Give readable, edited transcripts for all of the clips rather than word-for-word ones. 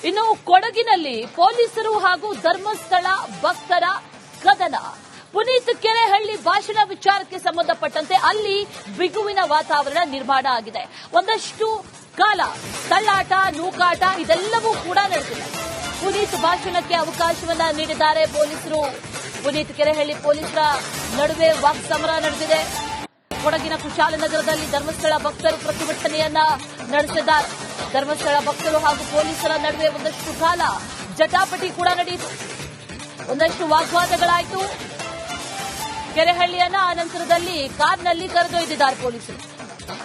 ಇನ್ನು ಕೊಡಗಿನಲ್ಲಿ ಪೊಲೀಸರು ಹಾಗೂ ಧರ್ಮಸ್ಥಳ ಭಕ್ತರ ಕದನ. ಪುನೀತ್ ಕೆರೆಹಳ್ಳಿ ಭಾಷಣ ವಿಚಾರಕ್ಕೆ ಸಂಬಂಧಪಟ್ಟಂತೆ ಅಲ್ಲಿ ಬಿಗುವಿನ ವಾತಾವರಣ ನಿರ್ಮಾಣ ಆಗಿದೆ. ಒಂದಷ್ಟು ಕಾಲ ತಳ್ಳಾಟ, ನೂಕಾಟ ಇದೆಲ್ಲವೂ ಕೂಡ ನಡೆದಿದೆ. ಪುನೀತ್ ಭಾಷಣಕ್ಕೆ ಅವಕಾಶವನ್ನ ನೀಡಿದ್ದಾರೆ ಪೊಲೀಸರು. ಪುನೀತ್ ಕೆರೆಹಳ್ಳಿ ಪೊಲೀಸರ ನಡುವೆ ವಾಕ್ಸಮರ ನಡೆದಿದೆ. ಕೊಡಗಿನ ಕುಶಾಲನಗರದಲ್ಲಿ ಧರ್ಮಸ್ಥಳ ಭಕ್ತರು ಪ್ರತಿಭಟನೆಯನ್ನ ನಡೆಸಿದ್ದಾರೆ. ಧರ್ಮಸ್ಥಳ ಭಕ್ತರು ಹಾಗೂ ಪೊಲೀಸರ ನಡುವೆ ಒಂದಷ್ಟು ಕಾಲ ಜಟಾಪಟಿ ಕೂಡ ನಡೆಯಿತು. ಒಂದಷ್ಟು ವಾಗ್ವಾದಗಳಾಯಿತು. ಕೆರೆಹಳ್ಳಿಯನ್ನ ಆನಂತರದಲ್ಲಿ ಕಾರ್ನಲ್ಲಿ ಕರೆದೊಯ್ದಿದ್ದಾರೆ ಪೊಲೀಸರು.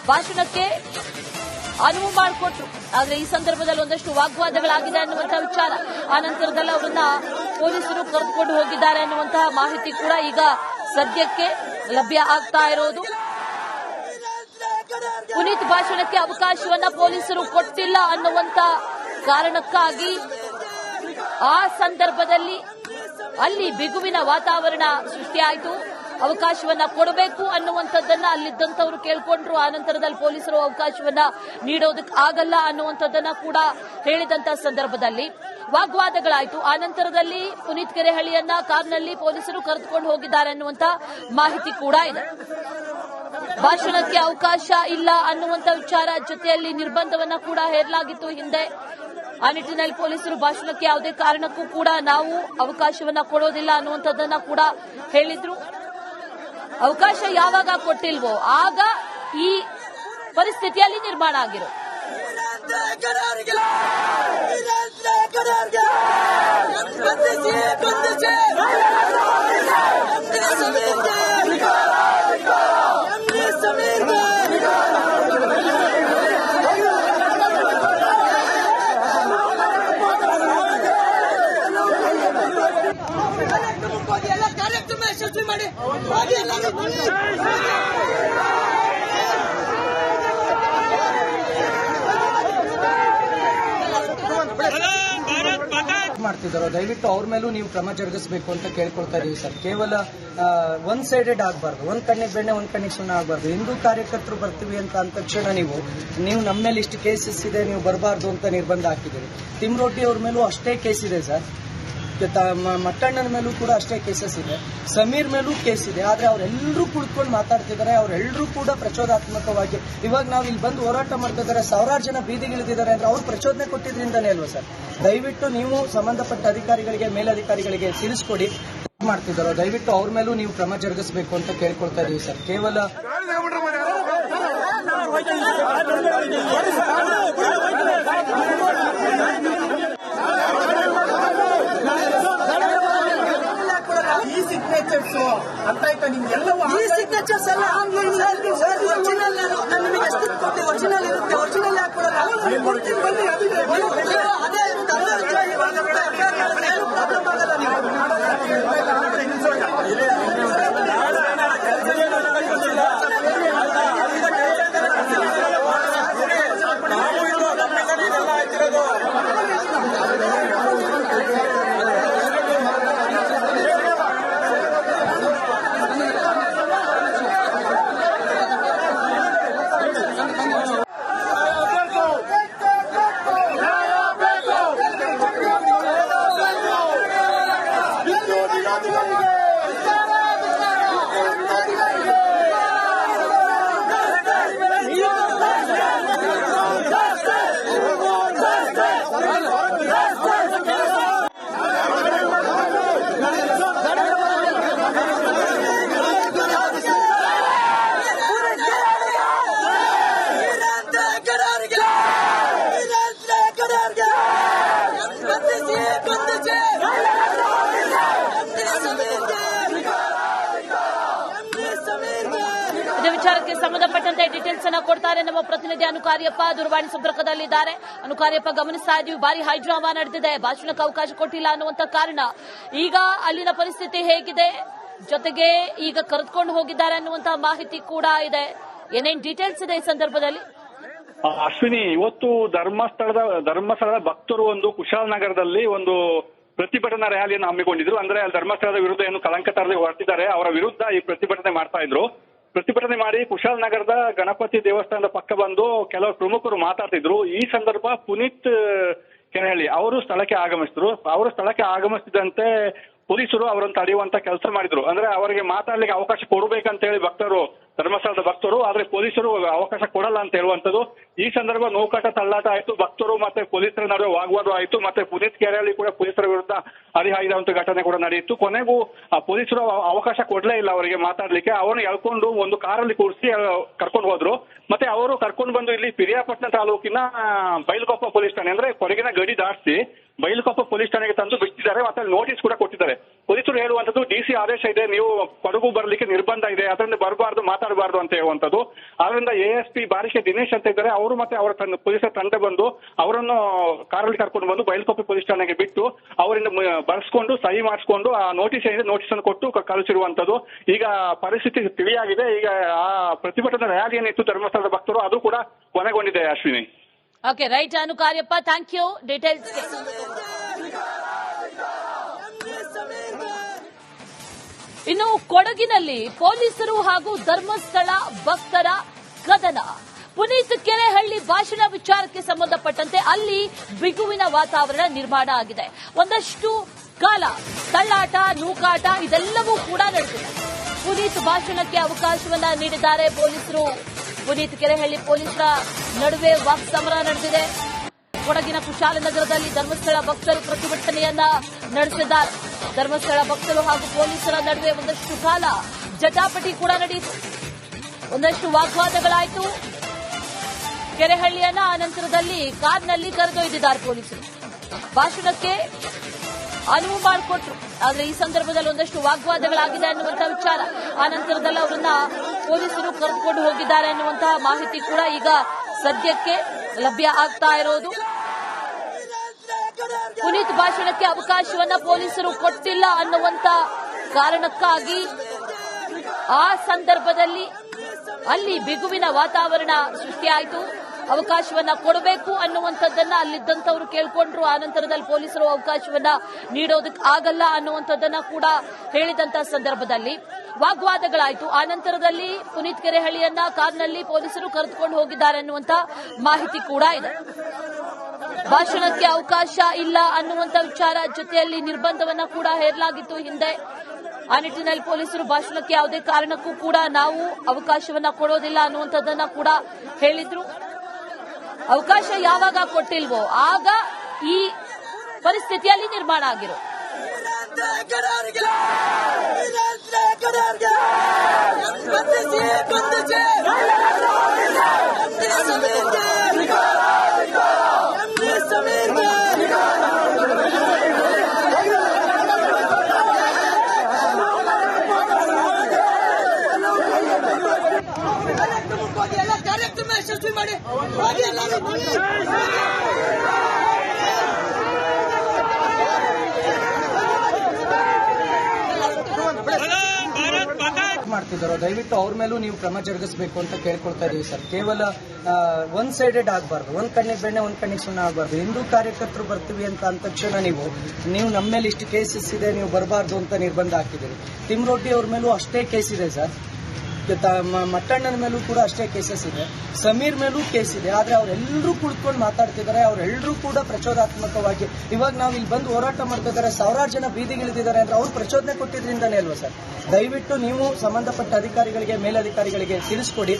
ಭಾಷಣಕ್ಕೆ ಅನುವು ಮಾಡಿಕೊಟ್ರು. ಆದರೆ ಈ ಸಂದರ್ಭದಲ್ಲಿ ಒಂದಷ್ಟು ವಾಗ್ವಾದಗಳಾಗಿದೆ ಅನ್ನುವಂತಹ ವಿಚಾರ. ಆನಂತರದಲ್ಲಿ ಅವರನ್ನ ಪೊಲೀಸರು ಕರೆದುಕೊಂಡು ಹೋಗಿದ್ದಾರೆ ಅನ್ನುವಂತಹ ಮಾಹಿತಿ ಕೂಡ ಈಗ ಸದ್ಯಕ್ಕೆ ಲಭ್ಯ ಆಗ್ತಾ ಇರೋದು. ಪುನೀತ್ ಭಾಷಣಕ್ಕೆ ಅವಕಾಶವನ್ನ ಪೊಲೀಸರು ಕೊಟ್ಟಿಲ್ಲ ಅನ್ನುವಂತ ಕಾರಣಕ್ಕಾಗಿ ಆ ಸಂದರ್ಭದಲ್ಲಿ ಅಲ್ಲಿ ಬಿಗುವಿನ ವಾತಾವರಣ ಸೃಷ್ಟಿಯಾಯಿತು. ಅವಕಾಶವನ್ನ ಕೊಡಬೇಕು ಅನ್ನುವಂಥದ್ದನ್ನ ಅಲ್ಲಿದ್ದಂಥವರು ಕೇಳ್ಕೊಂಡ್ರು. ಆನಂತರದಲ್ಲಿ ಪೊಲೀಸರು ಅವಕಾಶವನ್ನ ನೀಡೋದಕ್ಕೆ ಆಗಲ್ಲ ಅನ್ನುವಂಥದ್ದನ್ನ ಕೂಡ ಹೇಳಿದಂತ ಸಂದರ್ಭದಲ್ಲಿ ವಾಗ್ವಾದಗಳಾಯಿತು. ಆನಂತರದಲ್ಲಿ ಪುನೀತ್ ಕೆರೆಹಳ್ಳಿಯನ್ನ ಕಾರ್ನಲ್ಲಿ ಪೊಲೀಸರು ಕರೆದುಕೊಂಡು ಹೋಗಿದ್ದಾರೆ ಅನ್ನುವಂತ ಮಾಹಿತಿ ಕೂಡ ಇದೆ. ಭಾಷಣಕ್ಕೆ ಅವಕಾಶ ಇಲ್ಲ ಅನ್ನುವಂತ ವಿಚಾರ ಜೊತೆಯಲ್ಲಿ ನಿರ್ಬಂಧವನ್ನ ಕೂಡ ಹೇರಲಾಗಿತ್ತು ಹಿಂದೆ. ಆ ನಿಟ್ಟಿನಲ್ಲಿ ಪೊಲೀಸರು ಭಾಷಣಕ್ಕೆ ಯಾವುದೇ ಕಾರಣಕ್ಕೂ ಕೂಡ ನಾವು ಅವಕಾಶವನ್ನ ಕೊಡೋದಿಲ್ಲ ಅನ್ನುವಂಥದ್ದನ್ನ ಕೂಡ ಹೇಳಿದ್ರು. ಅವಕಾಶ ಯಾವಾಗ ಕೊಟ್ಟಿಲ್ವೋ ಆಗ ಈ ಪರಿಸ್ಥಿತಿಯಲ್ಲಿ ನಿರ್ಮಾಣ ಆಗಿರೋ. ಮಾಡ್ತಿದ್ದಾರೋ ದಯವಿಟ್ಟು ಅವ್ರ ಮೇಲೂ ನೀವು ಕ್ರಮ ಜರುಗಿಸಬೇಕು ಅಂತ ಕೇಳ್ಕೊಳ್ತಾ ಇದೀವಿ ಸರ್. ಕೇವಲ ಒನ್ ಸೈಡೆಡ್ ಆಗಬಾರ್ದು, ಒಂದ್ ಕಣ್ಣಿಗೆ ಬೆಣ್ಣೆ ಒಂದ್ ಕಣ್ಣಿಗೆ ಸುಣ್ಣ ಆಗಬಾರ್ದು. ಹಿಂದೂ ಕಾರ್ಯಕರ್ತರು ಬರ್ತೀವಿ ಅಂತ ಅಂದ ತಕ್ಷಣ ನೀವು ನಮ್ಮ ಮೇಲೆ ಇಷ್ಟು ಕೇಸಸ್ ಇದೆ, ನೀವು ಬರಬಾರ್ದು ಅಂತ ನಿರ್ಬಂಧ ಹಾಕಿದ್ದೀರಿ. ತಿಮ್ರೋಟಿ ಅವ್ರ ಮೇಲೂ ಅಷ್ಟೇ ಕೇಸ್ ಇದೆ ಸರ್. ಮಟ್ಟಣ್ಣನ ಮೇಲೂ ಕೂಡ ಅಷ್ಟೇ ಕೇಸಸ್ ಇದೆ. ಸಮೀರ್ ಮೇಲೂ ಕೇಸ್ ಇದೆ. ಆದ್ರೆ ಅವರೆಲ್ಲರೂ ಕುಳಿತುಕೊಂಡು ಮಾತಾಡ್ತಿದ್ದಾರೆ. ಅವರೆಲ್ಲರೂ ಕೂಡ ಪ್ರಚೋದಾತ್ಮಕವಾಗಿ ಇವಾಗ ನಾವು ಇಲ್ಲಿ ಬಂದು ಹೋರಾಟ ಮಾಡ್ತಿದ್ದಾರೆ. ಸಾವಿರಾರು ಜನ ಬೀದಿಗಿಳಿದಿದ್ದಾರೆ ಅಂದ್ರೆ ಅವ್ರು ಪ್ರಚೋದನೆ ಕೊಟ್ಟಿದ್ರಿಂದನೇ ಅಲ್ವಾ ಸರ್. ದಯವಿಟ್ಟು ನೀವು ಸಂಬಂಧಪಟ್ಟ ಅಧಿಕಾರಿಗಳಿಗೆ, ಮೇಲಧಿಕಾರಿಗಳಿಗೆ ತಿಳಿಸ್ಕೊಡಿ. ಮಾಡ್ತಿದ್ದಾರೋ ದಯವಿಟ್ಟು ಅವ್ರ ಮೇಲೂ ನೀವು ಕ್ರಮ ಜರುಗಿಸಬೇಕು ಅಂತ ಕೇಳ್ಕೊಳ್ತಾ ಇದೀವಿ ಸರ್. ಕೇವಲ ಈ ಸಿಗ್ನೇಚರ್ಸ್ ಅಂತ ಆಯ್ತಾ ನಿಮ್ಗೆಲ್ಲವೂ ಈ ಸಿಗ್ನೇಚರ್ಸ್ ಎಲ್ಲ ಆನ್ಲೈನ್ ಒರಿಜಿನಲ್ ನಮಗೆ ಎಷ್ಟು ಕೊಡ್ತೀವಿ. ಒರಿಜಿನಲ್ ಇರುತ್ತೆ. ಒರಿಜಿನಲ್ ಯಾಕೆ ಕೊಡಲ್ಲ? ಬನ್ನಿ ಅದೇ ಪ್ರಾಬ್ಲಮ್ ಆಗಲ್ಲ. ವಿಚಾರಕ್ಕೆ ಸಂಬಂಧಪಟ್ಟಂತೆ ಡೀಟೇಲ್ಸ್ ಅನ್ನ ಕೊಡ್ತಾರೆ ನಮ್ಮ ಪ್ರತಿನಿಧಿ ಅನುಕಾರ್ಯಪ್ಪ. ದೂರವಾಣಿ ಸಂಪರ್ಕದಲ್ಲಿದ್ದಾರೆ. ಅನುಕಾರ್ಯಪ್ಪ, ಗಮನಿಸ್ತಾ ಇದೀವಿ ಭಾರಿ ಹೈಡ್ರಾಮಾ ನಡೆದಿದೆ. ಭಾಷಣಕ್ಕೆ ಅವಕಾಶ ಕೊಟ್ಟಿಲ್ಲ ಅನ್ನುವಂತ ಕಾರಣ ಈಗ ಅಲ್ಲಿನ ಪರಿಸ್ಥಿತಿ ಹೇಗಿದೆ, ಜೊತೆಗೆ ಈಗ ಕರೆದುಕೊಂಡು ಹೋಗಿದ್ದಾರೆ ಅನ್ನುವಂತಹ ಮಾಹಿತಿ ಕೂಡ ಇದೆ. ಏನೇನ್ ಡೀಟೇಲ್ಸ್ ಇದೆ ಈ ಸಂದರ್ಭದಲ್ಲಿ? ಅಶ್ವಿನಿ, ಇವತ್ತು ಧರ್ಮಸ್ಥಳದ ಭಕ್ತರು ಒಂದು ಕುಶಾಲನಗರದಲ್ಲಿ ಒಂದು ಪ್ರತಿಭಟನಾ ರ್ಯಾಲಿಯನ್ನು ಹಮ್ಮಿಕೊಂಡಿದ್ರು. ಅಂದ್ರೆ ಧರ್ಮಸ್ಥಳದ ವಿರುದ್ಧ ಏನು ಕಳಂಕ ತರಲಿ ಹೊರಟಿದ್ದಾರೆ ಅವರ ವಿರುದ್ಧ ಈ ಪ್ರತಿಭಟನೆ ಮಾಡ್ತಾ ಇದ್ರು. ಪ್ರತಿಭಟನೆ ಮಾಡಿ ಕುಶಾಲನಗರದ ಗಣಪತಿ ದೇವಸ್ಥಾನದ ಪಕ್ಕ ಬಂದು ಕೆಲವು ಪ್ರಮುಖರು ಮಾತಾಡ್ತಿದ್ರು. ಈ ಸಂದರ್ಭ ಪುನೀತ್ ಕೆರೆಹಳ್ಳಿ ಅವರು ಸ್ಥಳಕ್ಕೆ ಆಗಮಿಸಿದ್ರು. ಅವರು ಸ್ಥಳಕ್ಕೆ ಆಗಮಿಸಿದಂತೆ ಪೊಲೀಸರು ಅವರನ್ನು ತಡೆಯುವಂತ ಕೆಲಸ ಮಾಡಿದ್ರು. ಅಂದ್ರೆ ಅವರಿಗೆ ಮಾತಾಡ್ಲಿಕ್ಕೆ ಅವಕಾಶ ಕೊಡಬೇಕಂತ ಹೇಳಿ ಭಕ್ತರು, ಧರ್ಮಸ್ಥಳದ ಭಕ್ತರು, ಆದ್ರೆ ಪೊಲೀಸರು ಅವಕಾಶ ಕೊಡಲ್ಲ ಅಂತ ಹೇಳುವಂತದ್ದು. ಈ ಸಂದರ್ಭ ನೂಕಾಟ ತಳ್ಳಾಟ ಆಯ್ತು, ಭಕ್ತರು ಮತ್ತೆ ಪೊಲೀಸರ ನಡುವೆ ವಾಗ್ವಾದ ಆಯ್ತು. ಮತ್ತೆ ಪುನೀತ್ ಕೆರೆಹಳ್ಳಿ ಕೂಡ ಪೊಲೀಸರ ವಿರುದ್ಧ ಹರಿಹಾಯ್ದಂತ ಘಟನೆ ಕೂಡ ನಡೆಯಿತು. ಕೊನೆಗೂ ಆ ಪೊಲೀಸರು ಅವಕಾಶ ಕೊಡ್ಲೇ ಇಲ್ಲ ಅವರಿಗೆ ಮಾತಾಡ್ಲಿಕ್ಕೆ. ಅವರನ್ನು ಎಳ್ಕೊಂಡು ಒಂದು ಕಾರಲ್ಲಿ ಕೂರಿಸಿ ಕರ್ಕೊಂಡು ಹೋದ್ರು. ಮತ್ತೆ ಅವರು ಕರ್ಕೊಂಡು ಬಂದು ಇಲ್ಲಿ ಪಿರಿಯಾಪಟ್ಟಣ ತಾಲೂಕಿನ ಬೈಲುಕೊಪ್ಪ ಪೊಲೀಸ್ ಠಾಣೆ, ಅಂದ್ರೆ ಕೊಡಗಿನ ಗಡಿ ದಾಟಿಸಿ ಬೈಲುಕೊಪ್ಪ ಪೊಲೀಸ್ ಠಾಣೆಗೆ ತಂದು ಬಿಟ್ಟಿದ್ದಾರೆ. ಮತ್ತೆ ನೋಟಿಸ್ ಕೂಡ ಕೊಟ್ಟಿದ್ದಾರೆ. ಪೊಲೀಸರು ಹೇಳುವಂತದ್ದು ಡಿಸಿ ಆದೇಶ ಇದೆ, ನೀವು ಕೊಡಗು ಬರ್ಲಿಕ್ಕೆ ನಿರ್ಬಂಧ ಇದೆ, ಅದರಿಂದ ಬರಬಾರ್ದು, ಮಾತಾಡಬಾರ್ದು ಅಂತ ಹೇಳುವಂತದ್ದು. ಆದ್ರಿಂದ ASP ಬಾರಿಕೆ ದಿನೇಶ್ ಅಂತ ಇದ್ದಾರೆ, ಅವರು ಮತ್ತೆ ಅವರ ಪೊಲೀಸರ ತಂಡ ಬಂದು ಅವರನ್ನು ಕಾರಲ್ಲಿ ಕರ್ಕೊಂಡು ಬಂದು ಬೈಲುಕೊಪ್ಪ ಪೊಲೀಸ್ ಠಾಣೆಗೆ ಬಿಟ್ಟು ಅವರಿಂದ ಬರ್ಸ್ಕೊಂಡು ಸಹಿ ಮಾಡಿಸ್ಕೊಂಡು ಆ ನೋಟಿಸ್ ಏನಿದೆ ನೋಟಿಸ್ ಅನ್ನು ಕೊಟ್ಟು ಕಳಿಸಿರುವಂತದ್ದು. ಈಗ ಪರಿಸ್ಥಿತಿ ತಿಳಿಯಾಗಿದೆ. ಈಗ ಆ ಪ್ರತಿಭಟನಾ ರ್ಯಾಲಿ ಏನಿತ್ತು ಧರ್ಮಸ್ಥಳದ ಭಕ್ತರು, ಅದು ಕೂಡ ಕೊನೆಗೊಂಡಿದೆ. Ashwini. Okay, right Anu Kariappa, thank you details. ಇನ್ನು ಕೊಡಗಿನಲ್ಲಿ ಪೊಲೀಸರು ಹಾಗೂ ಧರ್ಮಸ್ಥಳ ಭಕ್ತರ ಕದನ. ಪುನೀತ್ ಕೆರೆಹಳ್ಳಿ ಭಾಷಣ ವಿಚಾರಕ್ಕೆ ಸಂಬಂಧಪಟ್ಟಂತೆ ಅಲ್ಲಿ ಬಿಗುವಿನ ವಾತಾವರಣ ನಿರ್ಮಾಣ ಆಗಿದೆ. ಒಂದಷ್ಟು ಕಾಲ ತಳ್ಳಾಟ, ನೂಕಾಟ ಇದೆಲ್ಲವೂ ಕೂಡ ನಡೆದಿದೆ. ಪುನೀತ್ ಭಾಷಣಕ್ಕೆ ಅವಕಾಶವನ್ನ ನೀಡಿದ್ದಾರೆ ಪೊಲೀಸರು. ಪುನೀತ್ ಕೆರೆಹಳ್ಳಿ ಪೊಲೀಸರ ನಡುವೆ ವಾಕ್ಸಮರ ನಡೆದಿದೆ. ಕೊಡಗಿನ ಕುಶಾಲನಗರದಲ್ಲಿ ಧರ್ಮಸ್ಥಳ ಭಕ್ತರು ಪ್ರತಿಭಟನೆಯನ್ನ ನಡೆಸಿದ್ದಾರೆ. ಧರ್ಮಸ್ಥಳ ಭಕ್ತರು ಹಾಗೂ ಪೊಲೀಸರ ನಡುವೆ ಒಂದಷ್ಟು ಕಾಲ ಜಟಾಪಟಿ ಕೂಡ ನಡೆಯಿತು. ಒಂದಷ್ಟು ವಾಗ್ವಾದಗಳಾಯಿತು. ಕೆರೆಹಳ್ಳಿಯನ್ನ ಆನಂತರದಲ್ಲಿ ಕಾರ್ನಲ್ಲಿ ಕರೆದೊಯ್ದಿದ್ದಾರೆ ಪೊಲೀಸರು. ಭಾಷಣಕ್ಕೆ ಅನುವು ಮಾಡಿಕೊಟ್ರು. ಆದರೆ ಈ ಸಂದರ್ಭದಲ್ಲಿ ಒಂದಷ್ಟು ವಾಗ್ವಾದಗಳಾಗಿದೆ ಅನ್ನುವಂಥ ವಿಚಾರ. ಆನಂತರದಲ್ಲಿ ಅವರನ್ನ ಪೊಲೀಸರು ಕರೆದುಕೊಂಡು ಹೋಗಿದ್ದಾರೆ ಅನ್ನುವಂತಹ ಮಾಹಿತಿ ಕೂಡ ಈಗ ಸದ್ಯಕ್ಕೆ ಲಭ್ಯ ಆಗ್ತಾ ಇರೋದು. ಪುನೀತ್ ಭಾಷಣಕ್ಕೆ ಅವಕಾಶವನ್ನ ಪೊಲೀಸರು ಕೊಟ್ಟಿಲ್ಲ ಅನ್ನುವಂತ ಕಾರಣಕ್ಕಾಗಿ ಆ ಸಂದರ್ಭದಲ್ಲಿ ಅಲ್ಲಿ ಬಿಗುವಿನ ವಾತಾವರಣ ಸೃಷ್ಟಿಯಾಯಿತು. ಅವಕಾಶವನ್ನ ಕೊಡಬೇಕು ಅನ್ನುವಂಥದ್ದನ್ನ ಅಲ್ಲಿದ್ದಂಥವರು ಕೇಳ್ಕೊಂಡ್ರು. ಆನಂತರದಲ್ಲಿ ಪೊಲೀಸರು ಅವಕಾಶವನ್ನ ನೀಡೋದಕ್ಕೆ ಆಗಲ್ಲ ಅನ್ನುವಂಥದ್ದನ್ನ ಕೂಡ ಹೇಳಿದಂತ ಸಂದರ್ಭದಲ್ಲಿ ವಾಗ್ವಾದಗಳಾಯಿತು. ಆನಂತರದಲ್ಲಿ ಪುನೀತ್ ಕೆರೆಹಳ್ಳಿಯನ್ನ ಕಾರ್ನಲ್ಲಿ ಪೊಲೀಸರು ಕರೆದುಕೊಂಡು ಹೋಗಿದ್ದಾರೆ ಅನ್ನುವಂತ ಮಾಹಿತಿ ಕೂಡ ಇದೆ. ಭಾಷಣಕ್ಕೆ ಅವಕಾಶ ಇಲ್ಲ ಅನ್ನುವಂತ ವಿಚಾರ ಜೊತೆಯಲ್ಲಿ ನಿರ್ಬಂಧವನ್ನ ಕೂಡ ಹೇರಲಾಗಿತ್ತು ಹಿಂದೆ. ಆ ನಿಟ್ಟಿನಲ್ಲಿ ಪೊಲೀಸರು ಭಾಷಣಕ್ಕೆ ಯಾವುದೇ ಕಾರಣಕ್ಕೂ ಕೂಡ ನಾವು ಅವಕಾಶವನ್ನ ಕೊಡೋದಿಲ್ಲ ಅನ್ನುವಂಥದ್ದನ್ನ ಕೂಡ ಹೇಳಿದ್ರು. ಅವಕಾಶ ಯಾವಾಗ ಕೊಟ್ಟಿಲ್ವೋ ಆಗ ಈ ಪರಿಸ್ಥಿತಿಯಲ್ಲಿ ನಿರ್ಮಾಣ ಆಗಿರೋ. ಕಾರ್ಯಕ್ರಮ ಯಶಸ್ವಿ ಮಾಡಿ ಮಾಡ್ತಿದ್ದಾರೋ ದಯವಿಟ್ಟು ಅವ್ರ ಮೇಲೂ ನೀವು ಕ್ರಮ ಜರುಗಿಸಬೇಕು ಅಂತ ಕೇಳ್ಕೊಳ್ತಾ ಇದೀವಿ ಸರ್. ಕೇವಲ ಒನ್ ಸೈಡೆಡ್ ಆಗಬಾರ್ದು, ಒಂದ್ ಕಣ್ಣಿಗೆ ಬೆಣ್ಣೆ ಒಂದ್ ಕಣ್ಣಿಗೆ ಸುಣ್ಣ ಆಗಬಾರ್ದು. ಹಿಂದೂ ಕಾರ್ಯಕರ್ತರು ಬರ್ತೀವಿ ಅಂತ ಅಂದ ತಕ್ಷಣ ನೀವು ನಮ್ಮ ಮೇಲೆ ಇಷ್ಟು ಕೇಸಸ್ ಇದೆ, ನೀವು ಬರಬಾರ್ದು ಅಂತ ನಿರ್ಬಂಧ ಹಾಕಿದ್ದೀರಿ. ತಿಮ್ರೋಟಿ ಅವ್ರ ಮೇಲೂ ಅಷ್ಟೇ ಕೇಸ್ ಇದೆ ಸರ್. ಮಟ್ಟಣ್ಣನ ಮೇಲೂ ಕೂಡ ಅಷ್ಟೇ ಕೇಸಸ್ ಇದೆ. ಸಮೀರ್ ಮೇಲೂ ಕೇಸ್ ಇದೆ. ಆದ್ರೆ ಅವರೆಲ್ಲರೂ ಕುಳಿತುಕೊಂಡು ಮಾತಾಡ್ತಿದ್ದಾರೆ. ಅವರೆಲ್ಲರೂ ಕೂಡ ಪ್ರಚೋದಾತ್ಮಕವಾಗಿ ಇವಾಗ ನಾವು ಇಲ್ಲಿ ಬಂದು ಹೋರಾಟ ಮಾಡ್ತಿದ್ದಾರೆ. ಸಾವಿರಾರು ಜನ ಬೀದಿಗಿಳಿದಿದ್ದಾರೆ ಅಂದ್ರೆ ಅವ್ರು ಪ್ರಚೋದನೆ ಕೊಟ್ಟಿದ್ರಿಂದಾನೇ ಅಲ್ವಾ ಸರ್? ದಯವಿಟ್ಟು ನೀವು ಸಂಬಂಧಪಟ್ಟ ಅಧಿಕಾರಿಗಳಿಗೆ, ಮೇಲಧಿಕಾರಿಗಳಿಗೆ ತಿಳಿಸ್ಕೊಡಿ.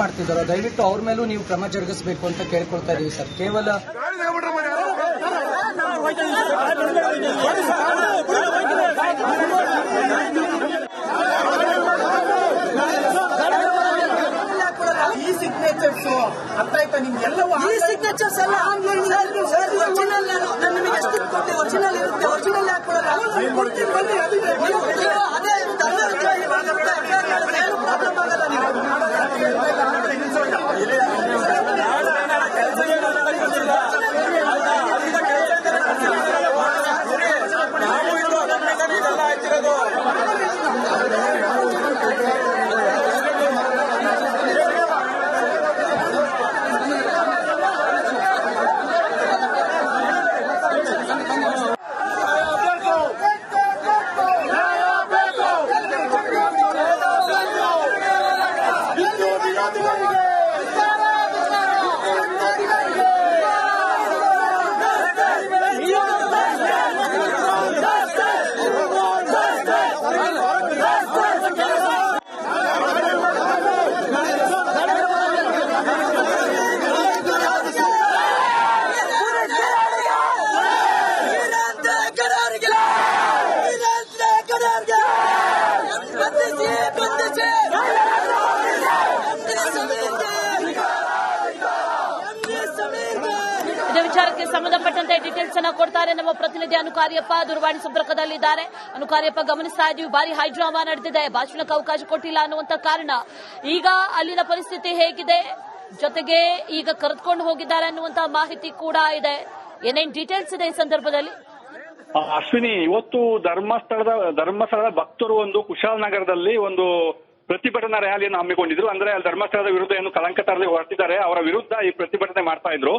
ಮಾಡ್ತಿದ್ದಾರೋ ದಯವಿಟ್ಟು ಅವ್ರ ಮೇಲೂ ನೀವು ಕ್ರಮ ಜರುಗಿಸಬೇಕು ಅಂತ ಕೇಳ್ಕೊಳ್ತಾ ಇದೀವಿ ಸರ್. ಕೇವಲ ಈ ಸಿಗ್ನೇಚರ್ಸ್ ಅರ್ಥ ಆಯ್ತಾ? ನಿಮ್ಗೆಲ್ಲವೂ ಈ ಸಿಗ್ನೇಚರ್ಸ್ ಎಲ್ಲ ಆನ್ಲೈನ್ ಒರಿಜಿನಲ್ ನಿಮಗೆ ಎಷ್ಟು ಕೊಟ್ಟು ಒರಿಜಿನಲ್ ಇರುತ್ತೆ. ಒರಿಜಿನಲ್ ಯಾಕೆ ಕೊಡಲ್ಲ? ಕೊಡ್ತೀನಿ ಬನ್ನಿ. ಅದೇ ಪ್ರಾಬ್ಲಮ್ ಆಗಲ್ಲ. ಸಂಬಂಧಪಟ್ಟಂತೆ ಡೀಟೇಲ್ಸ್ ಅನ್ನ ಕೊಡ್ತಾರೆ ನಮ್ಮ ಪ್ರತಿನಿಧಿ ಅನುಕಾರ್ಯಪ್ಪ. ದೂರವಾಣಿ ಸಂಪರ್ಕದಲ್ಲಿದ್ದಾರೆ. ಅನುಕಾರ್ಯಪ್ಪ, ಗಮನಿಸ್ತಾ ಇದೀವಿ ಭಾರಿ ಹೈಡ್ರಾಮಾ ನಡೆದಿದೆ, ಭಾಷಣಕ್ಕೆ ಅವಕಾಶ ಕೊಟ್ಟಿಲ್ಲ ಅನ್ನುವಂತ ಕಾರಣ. ಈಗ ಅಲ್ಲಿನ ಪರಿಸ್ಥಿತಿ ಹೇಗಿದೆ, ಜೊತೆಗೆ ಈಗ ಕರೆದುಕೊಂಡು ಹೋಗಿದ್ದಾರೆ ಅನ್ನುವಂತ ಮಾಹಿತಿ ಕೂಡ ಇದೆ. ಏನೇನ್ ಡೀಟೇಲ್ಸ್ ಇದೆ ಈ ಸಂದರ್ಭದಲ್ಲಿ? ಅಶ್ವಿನಿ, ಇವತ್ತು ಧರ್ಮಸ್ಥಳದ ಭಕ್ತರು ಒಂದು ಕುಶಾಲನಗರದಲ್ಲಿ ಒಂದು ಪ್ರತಿಭಟನಾ ರ್ಯಾಲಿಯನ್ನು ಹಮ್ಮಿಕೊಂಡಿದ್ರು. ಅಂದ್ರೆ ಧರ್ಮಸ್ಥಳದ ವಿರುದ್ಧ ಏನು ಕಳಂಕ ತರಲಿ ಹೊರಟಿದ್ದಾರೆ ಅವರ ವಿರುದ್ಧ ಈ ಪ್ರತಿಭಟನೆ ಮಾಡ್ತಾ ಇದ್ರು.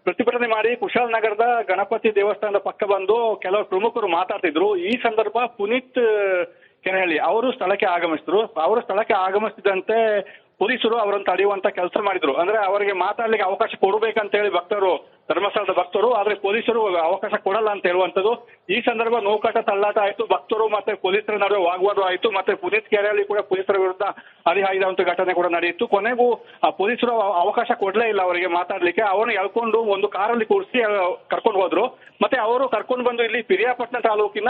ಪ್ರತಿಭಟನೆ ಮಾಡಿ ಕುಶಾಲನಗರದ ಗಣಪತಿ ದೇವಸ್ಥಾನದ ಪಕ್ಕ ಬಂದು ಕೆಲವು ಪ್ರಮುಖರು ಮಾತಾಡ್ತಿದ್ರು. ಈ ಸಂದರ್ಭ ಪುನೀತ್ ಕೆರೆಹಳ್ಳಿ ಅವರು ಸ್ಥಳಕ್ಕೆ ಆಗಮಿಸಿದ್ರು. ಅವರು ಸ್ಥಳಕ್ಕೆ ಆಗಮಿಸಿದಂತೆ ಪೊಲೀಸರು ಅವರನ್ನು ತಡೆಯುವಂತ ಕೆಲಸ ಮಾಡಿದ್ರು. ಅಂದ್ರೆ ಅವರಿಗೆ ಮಾತಾಡ್ಲಿಕ್ಕೆ ಅವಕಾಶ ಕೊಡಬೇಕಂತ ಹೇಳಿ ಧರ್ಮಸ್ಥಳದ ಭಕ್ತರು, ಆದ್ರೆ ಪೊಲೀಸರು ಅವಕಾಶ ಕೊಡಲ್ಲ ಅಂತ ಹೇಳುವಂತದ್ದು. ಈ ಸಂದರ್ಭ ನೂಕಾಟ ತಳ್ಳಾಟ ಆಯ್ತು, ಭಕ್ತರು ಮತ್ತೆ ಪೊಲೀಸರ ನಡುವೆ ವಾಗ್ವಾದ ಆಯ್ತು. ಮತ್ತೆ ಪುನೀತ್ ಕೆರೆಯಲ್ಲಿ ಕೂಡ ಪೊಲೀಸರ ವಿರುದ್ಧ ಹರಿಹಾಯ್ದಂತ ಘಟನೆ ಕೂಡ ನಡೆಯಿತು. ಕೊನೆಗೂ ಪೊಲೀಸರು ಅವಕಾಶ ಕೊಡ್ಲೇ ಇಲ್ಲ ಅವರಿಗೆ ಮಾತಾಡ್ಲಿಕ್ಕೆ. ಅವರನ್ನು ಎಳ್ಕೊಂಡು ಒಂದು ಕಾರಲ್ಲಿ ಕೂರಿಸಿ ಕರ್ಕೊಂಡು ಹೋದ್ರು. ಮತ್ತೆ ಅವರು ಕರ್ಕೊಂಡು ಬಂದು ಇಲ್ಲಿ ಪಿರಿಯಾಪಟ್ಟಣ ತಾಲೂಕಿನ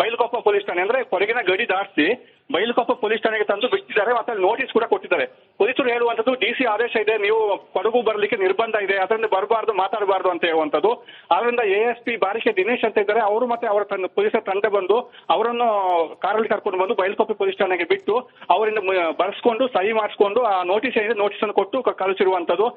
ಬೈಲುಕೊಪ್ಪ ಪೊಲೀಸ್ ಠಾಣೆ, ಅಂದ್ರೆ ಕೊಡಗಿನ ಗಡಿ ದಾಟಿಸಿ ಬೈಲುಕೊಪ್ಪ ಪೊಲೀಸ್ ಠಾಣೆಗೆ ತಂದು ಬಿಟ್ಟಿದ್ದಾರೆ. ಮತ್ತೆ ನೋಟಿಸ್ ಕೂಡ ಕೊಟ್ಟಿದ್ದಾರೆ. ಪೊಲೀಸರು ಹೇಳುವಂತದ್ದು ಡಿಸಿ ಆದೇಶ ಇದೆ, ನೀವು ಕೊಡಗು ಬರ್ಲಿಕ್ಕೆ ನಿರ್ಬಂಧ ಇದೆ, ಅದರಿಂದ ಬರಬಾರ್ದು, ಮಾತಾಡಬಾರ್ದು ಅಂತ ಹೇಳುವಂತದ್ದು. ಆದ್ರಿಂದ ASP ಬಾರಿಕೆ ದಿನೇಶ್ ಅಂತ ಇದ್ದಾರೆ, ಅವರು ಮತ್ತೆ ಅವರ ಪೊಲೀಸರ ತಂಡ ಬಂದು ಅವರನ್ನು ಕಾರಲ್ಲಿ ಕರ್ಕೊಂಡು ಬಂದು ಬೈಲುಕೊಪ್ಪ ಪೊಲೀಸ್ ಠಾಣೆಗೆ ಬಿಟ್ಟು ಅವರಿಂದ ಬರ್ಸ್ಕೊಂಡು ಸಹಿ ಮಾಡಿಸ್ಕೊಂಡು ಆ ನೋಟಿಸ್ ಏನಿದೆ ನೋಟಿಸ್ ಅನ್ನು ಕೊಟ್ಟು ಕಳಿಸಿರುವಂತದ್ದು.